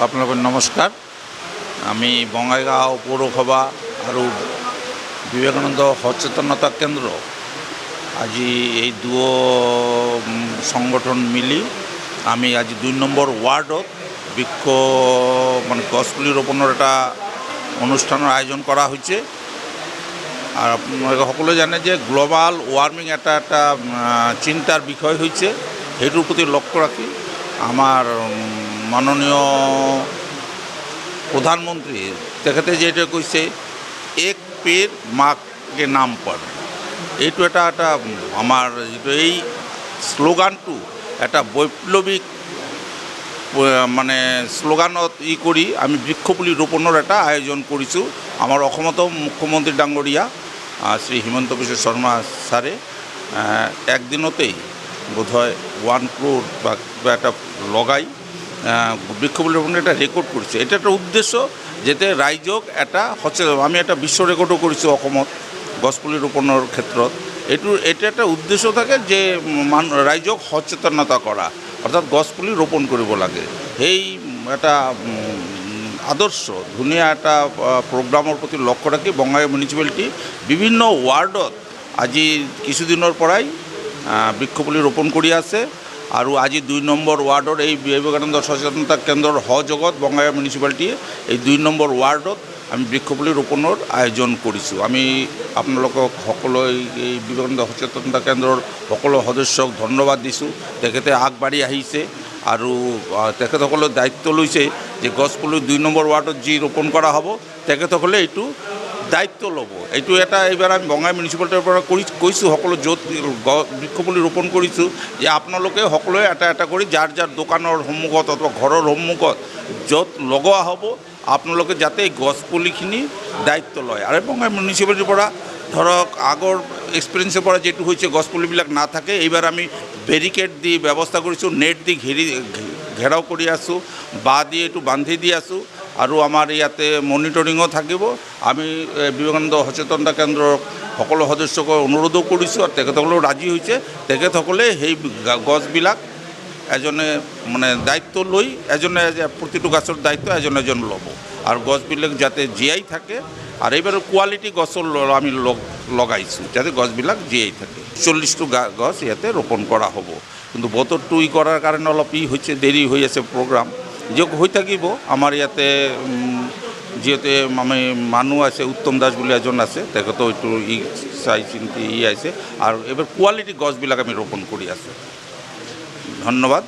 আপোনালোকক নমস্কাৰ। আমি বঙাইগাঁও পৌৰসভা আৰু বিবেকানন্দ সচেতনতা কেন্দ্ৰ আজি এই দুও সংগঠন মিলি আমি আজি ২ নম্বৰ ওয়ার্ডত বৃক্ষ মানে গছপুলি রোপণের একটা অনুষ্ঠানের আয়োজন করা হয়েছে। আর আপনারা সকলে জানে যে গ্লোবাল ওয়ার্মিং একটা চিন্তার বিষয় হয়েছে। সেইটোর প্রতি লক্ষ্য রাখি আমার মাননীয় প্রধানমন্ত্রী তেখেতে যেটা কইছে এক পের মাকে নাম পর, এইটো এটা আমার যেটো এই স্লোগানটো একটা বৈপ্লবিক মানে স্লোগানত করি আমি বৃক্ষপুলি রোপণের একটা আয়োজন করেছো। আমার মুখ্যমন্ত্রী ডাঙ্গরিয়া শ্রী হিমন্ত বিশ্ব শর্মা স্যারে একদিনতেই বোধহয় 1 crore বা একটা লগাই বৃক্ষপুলি রোপণের একটা রেকর্ড করেছে। এটা একটা উদ্দেশ্য যাতে রাইজক একটা আমি একটা বিশ্ব রেকর্ডও করেছি অসমত গছপুলি রোপণের ক্ষেত্ৰত। এটা একটা উদ্দেশ্য থাকে যে ৰাইজক সচেতনতা কৰা, অৰ্থাৎ গছপুলি ৰোপণ কৰিব লাগে। সেই একটা আদৰ্শ ধুনীয়া একটা প্ৰোগ্ৰামেৰ প্ৰতি লক্ষ্য ৰাখি বঙাইগাঁও মিউনিসিপালিটি বিভিন্ন ওয়াৰ্ডত আজি কিছুদিনেৰ পৰাই বৃক্ষপুলি ৰোপণ কৰি আছে। আৰ আজি ২ নম্বৰ ওয়াৰ্ডৰ এই বিবেকানন্দ সচেতনতা কেন্দ্ৰেৰ সহযোগত বঙাইগাঁও মিউনিসিপালিটিয়ে এই ২ নম্বৰ ওয়াৰ্ডত আমি বৃক্ষপুলি ৰোপণেৰ আয়োজন কৰিছোঁ। আমি আপোনালোকক সকলো এই বিবেকানন্দ সচেতনতা কেন্দ্ৰেৰ সকলো সদস্যক ধন্যবাদ দিছোঁ। তেখেতে আগবাঢ়ি আহিছে আৰু তেখেতসকলে দায়িত্ব লৈছে যে গছপুলি ২ নম্বৰ ওয়াৰ্ডত যি ৰোপণ কৰা হ'ব তেখেতসকলে এইটো দায়িত্ব ল'ব। এইটো এটা এইবাৰ আমি বঙাইগাঁও মিউনিচিপালিটিৰ পৰা কৈছোঁ সকলো য'ত বৃক্ষপুলি ৰোপণ কৰিছোঁ যে আপোনালোকে সকলোৱে এটা কৰি যাৰ দোকানৰ সন্মুখত অথবা ঘৰৰ সন্মুখত য'ত লগোৱা হ'ব আপোনালোকে যাতে এই গছপুলিখিনি দায়িত্ব লয়। আৰু বঙাইগাঁও মিউনিচিপালিটিৰ পৰা ধৰক আগৰ এক্সপিৰিয়েন্সৰ পৰা যেটো হৈছে গছপুলিবিলাক নাথাকে, এইবাৰ আমি বেৰিকেড দি ব্যৱস্থা কৰিছোঁ, নেট দি ঘেৰাও কৰি আছোঁ, বাঁহ দি এইটো বান্ধি দি আছোঁ। আৰু আমাৰ ইয়াতে মনিটৰিঙো থাকিব। আমি বিবেকানন্দ সচেতনতা কেন্দ্ৰৰ সকলো সদস্যক অনুৰোধো কৰিছোঁ আৰু তেখেতসকলেও ৰাজি হৈছে। তেখেতসকলে সেই গছবিলাক এজনে মানে দায়িত্ব লৈ এজনে প্ৰতিটো গছৰ দায়িত্ব এজন ল'ব আৰু গছবিলাক যাতে জীয়াই থাকে। আৰ এইবাৰ কোয়ালিটি গছৰ আমি লগাইছোঁ যাতে গছবিলাক জীয়াই থাকে। 40টো গছ ইয়াতে ৰোপণ কৰা হ'ব, কিন্তু বতৰটো কৰাৰ কাৰণে অলপ হৈছে দেৰি হৈ আছে প্ৰগ্ৰাম। যে হৈ থাকিব আমাৰ ইয়াতে যিহেতু আমি মানুহ আছে, উত্তম দাস বুলি এজন আছে, তেখেতেও এইটো চাই চিন্তি আছে। আৰু এইবাৰ কোৱালিটি গছবিলাক আমি ৰোপণ কৰি আছোঁ। ধন্যবাদ।